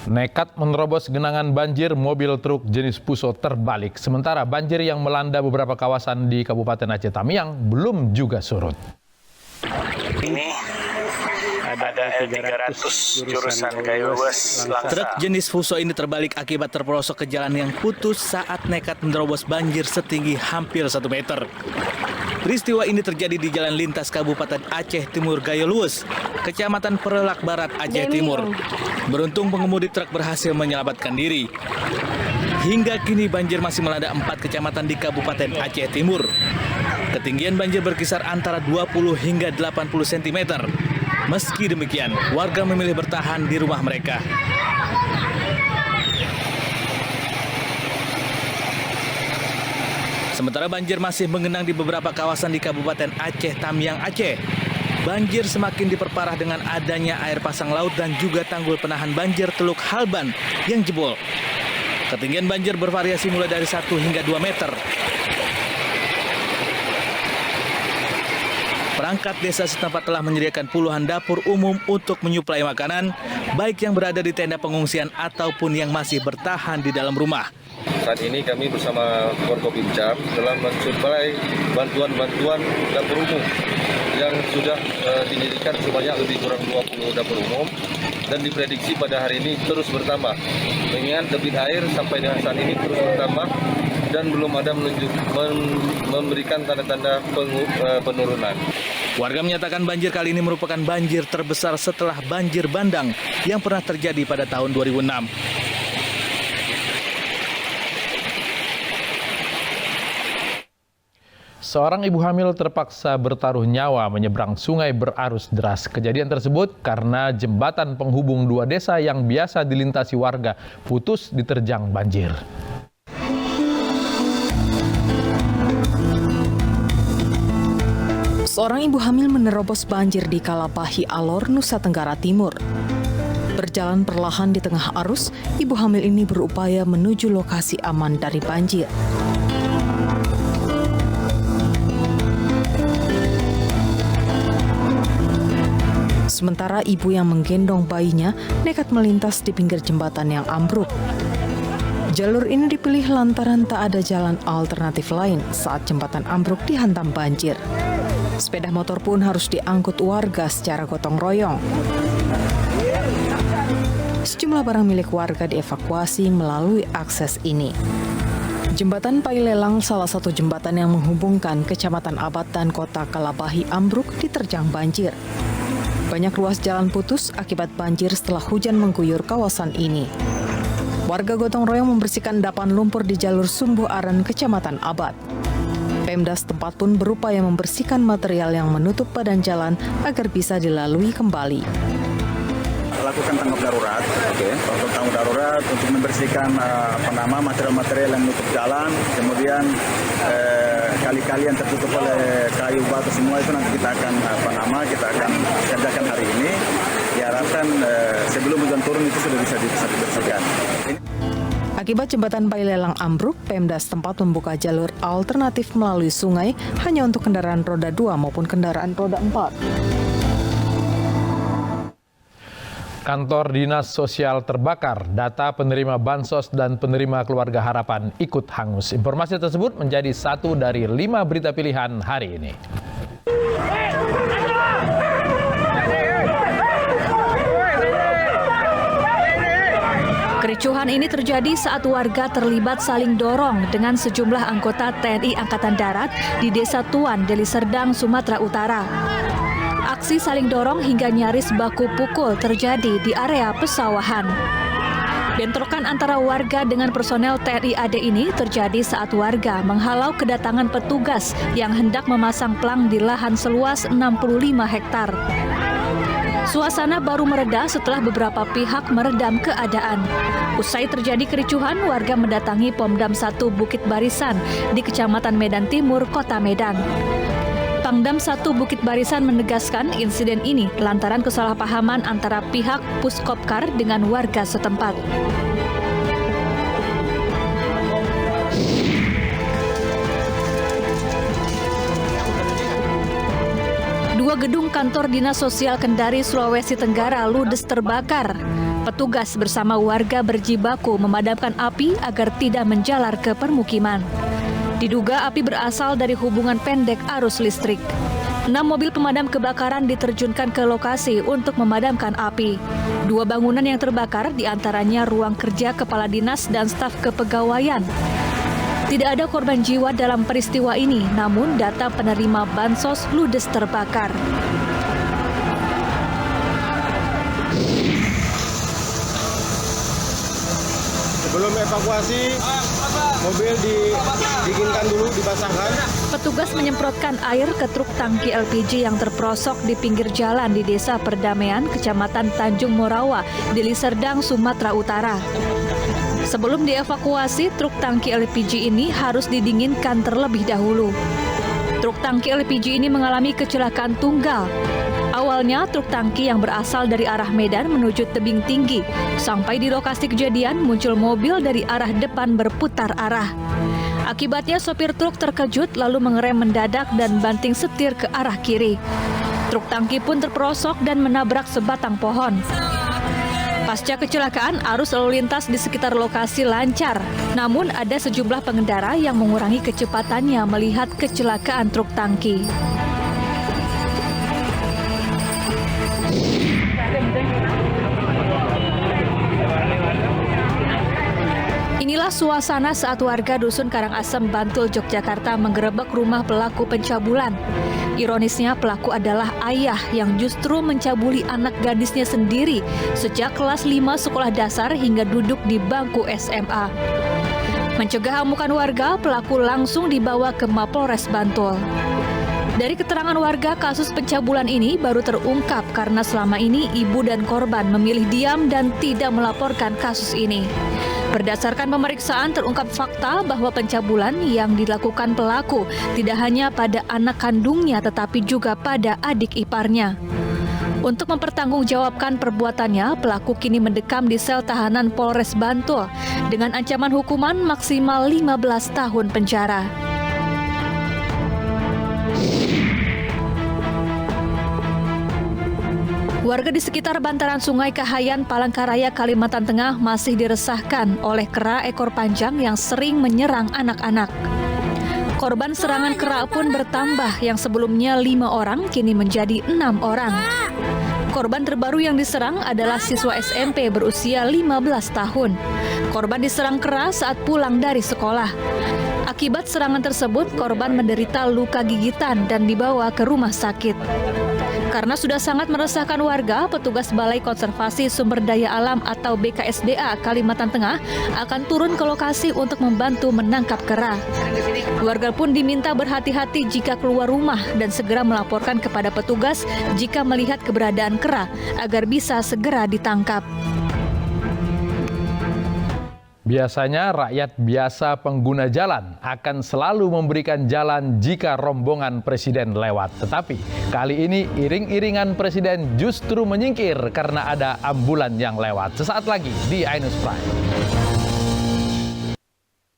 Nekat menerobos genangan banjir, mobil truk jenis Fuso terbalik. Sementara banjir yang melanda beberapa kawasan di Kabupaten Aceh Tamiang belum juga surut. Ini ada L300 jurusan Kayu Luas Langsa. Truk jenis Fuso ini terbalik akibat terperosok ke jalan yang putus saat nekat menerobos banjir setinggi hampir 1 meter. Peristiwa ini terjadi di jalan lintas Kabupaten Aceh Timur Gayo Luas, Kecamatan Perelak Barat, Aceh Timur. Beruntung pengemudi truk berhasil menyelamatkan diri. Hingga kini banjir masih melanda 4 kecamatan di Kabupaten Aceh Timur. Ketinggian banjir berkisar antara 20 hingga 80 cm. Meski demikian, warga memilih bertahan di rumah mereka. Sementara banjir masih mengenang di beberapa kawasan di Kabupaten Aceh Tamiang, Aceh. Banjir semakin diperparah dengan adanya air pasang laut dan juga tanggul penahan banjir Teluk Halban yang jebol. Ketinggian banjir bervariasi mulai dari 1 hingga 2 meter. Perangkat desa setempat telah menyediakan puluhan dapur umum untuk menyuplai makanan, baik yang berada di tenda pengungsian ataupun yang masih bertahan di dalam rumah. Saat ini kami bersama Forkopimda telah mensuplai bantuan-bantuan dapur umum yang sudah didirikan sebanyak lebih kurang 20 dapur umum dan diprediksi pada hari ini terus bertambah. Mengingat debit air sampai dengan saat ini terus bertambah dan belum ada memberikan tanda-tanda penurunan. Warga menyatakan banjir kali ini merupakan banjir terbesar setelah banjir bandang yang pernah terjadi pada tahun 2006. Seorang ibu hamil terpaksa bertaruh nyawa menyeberang sungai berarus deras. Kejadian tersebut karena jembatan penghubung 2 desa yang biasa dilintasi warga putus diterjang banjir. Seorang ibu hamil menerobos banjir di Kalapahi, Alor, Nusa Tenggara Timur. Berjalan perlahan di tengah arus, ibu hamil ini berupaya menuju lokasi aman dari banjir. Sementara ibu yang menggendong bayinya nekat melintas di pinggir jembatan yang ambruk. Jalur ini dipilih lantaran tak ada jalan alternatif lain saat jembatan ambruk dihantam banjir. Sepeda motor pun harus diangkut warga secara gotong royong. Sejumlah barang milik warga dievakuasi melalui akses ini. Jembatan Pailelang, salah satu jembatan yang menghubungkan Kecamatan Abad dan Kota Kalapahi ambruk diterjang banjir. Banyak ruas jalan putus akibat banjir setelah hujan mengguyur kawasan ini. Warga gotong royong membersihkan endapan lumpur di jalur Sumbu Aren, Kecamatan Abad. Pemda setempat pun berupaya membersihkan material yang menutup badan jalan agar bisa dilalui kembali. Lakukan tanggap darurat, untuk tanggap darurat untuk membersihkan material-material yang menutup jalan, kemudian kali-kali yang tertutup oleh kayu batu semua itu nanti kita akan kerjakan hari ini. Diharapkan sebelum hujan turun itu sudah bisa dibersihkan. Akibat jembatan Pailelang ambruk, Pemda setempat membuka jalur alternatif melalui sungai hanya untuk kendaraan roda 2 maupun kendaraan roda 4. Kantor Dinas Sosial terbakar, data penerima Bansos dan penerima Keluarga Harapan ikut hangus. Informasi tersebut menjadi satu dari 5 berita pilihan hari ini. Kericuhan ini terjadi saat warga terlibat saling dorong dengan sejumlah anggota TNI Angkatan Darat di Desa Tuan, Deli Serdang, Sumatera Utara. Aksi saling dorong hingga nyaris baku pukul terjadi di area pesawahan. Bentrokan antara warga dengan personel TNI AD ini terjadi saat warga menghalau kedatangan petugas yang hendak memasang plang di lahan seluas 65 hektar. Suasana baru mereda setelah beberapa pihak meredam keadaan. Usai terjadi kericuhan, warga mendatangi Pomdam 1 Bukit Barisan di Kecamatan Medan Timur, Kota Medan. Pangdam 1 Bukit Barisan menegaskan insiden ini lantaran kesalahpahaman antara pihak Puskopkar dengan warga setempat. Dua gedung kantor Dinas Sosial Kendari, Sulawesi Tenggara ludes terbakar. Petugas bersama warga berjibaku memadamkan api agar tidak menjalar ke permukiman. Diduga api berasal dari hubungan pendek arus listrik. 6 mobil pemadam kebakaran diterjunkan ke lokasi untuk memadamkan api. 2 bangunan yang terbakar diantaranya ruang kerja kepala dinas dan staf kepegawaian. Tidak ada korban jiwa dalam peristiwa ini, namun data penerima bansos ludes terbakar. Sebelum evakuasi, mobil didinginkan dulu, dibasahkan. Petugas menyemprotkan air ke truk tangki LPG yang terperosok di pinggir jalan di Desa Perdamaian, Kecamatan Tanjung Morawa, Deli Serdang, Sumatera Utara. Sebelum dievakuasi, truk tangki LPG ini harus didinginkan terlebih dahulu. Truk tangki LPG ini mengalami kecelakaan tunggal. Awalnya, truk tangki yang berasal dari arah Medan menuju tebing tinggi. Sampai di lokasi kejadian, muncul mobil dari arah depan berputar arah. Akibatnya, sopir truk terkejut lalu mengerem mendadak dan banting setir ke arah kiri. Truk tangki pun terperosok dan menabrak sebatang pohon. Pasca kecelakaan, arus lalu lintas di sekitar lokasi lancar. Namun, ada sejumlah pengendara yang mengurangi kecepatannya melihat kecelakaan truk tangki. Inilah suasana saat warga Dusun Karangasem, Bantul, Yogyakarta menggerebek rumah pelaku pencabulan. Ironisnya, pelaku adalah ayah yang justru mencabuli anak gadisnya sendiri sejak kelas 5 sekolah dasar hingga duduk di bangku SMA. Mencegah amukan warga, pelaku langsung dibawa ke Mapolres Bantul. Dari keterangan warga, kasus pencabulan ini baru terungkap karena selama ini ibu dan korban memilih diam dan tidak melaporkan kasus ini. Berdasarkan pemeriksaan, terungkap fakta bahwa pencabulan yang dilakukan pelaku tidak hanya pada anak kandungnya tetapi juga pada adik iparnya. Untuk mempertanggungjawabkan perbuatannya, pelaku kini mendekam di sel tahanan Polres Bantul dengan ancaman hukuman maksimal 15 tahun penjara. Warga di sekitar bantaran Sungai Kahayan, Palangkaraya, Kalimantan Tengah masih diresahkan oleh kera ekor panjang yang sering menyerang anak-anak. Korban serangan kera pun bertambah, yang sebelumnya 5 orang kini menjadi 6 orang. Korban terbaru yang diserang adalah siswa SMP berusia 15 tahun. Korban diserang kera saat pulang dari sekolah. Akibat serangan tersebut, korban menderita luka gigitan dan dibawa ke rumah sakit. Karena sudah sangat meresahkan warga, petugas Balai Konservasi Sumber Daya Alam atau BKSDA Kalimantan Tengah akan turun ke lokasi untuk membantu menangkap kera. Warga pun diminta berhati-hati jika keluar rumah dan segera melaporkan kepada petugas jika melihat keberadaan kera agar bisa segera ditangkap. Biasanya rakyat biasa pengguna jalan akan selalu memberikan jalan jika rombongan presiden lewat. Tetapi kali ini iring-iringan presiden justru menyingkir karena ada ambulan yang lewat. Sesaat lagi di Ainus Prime.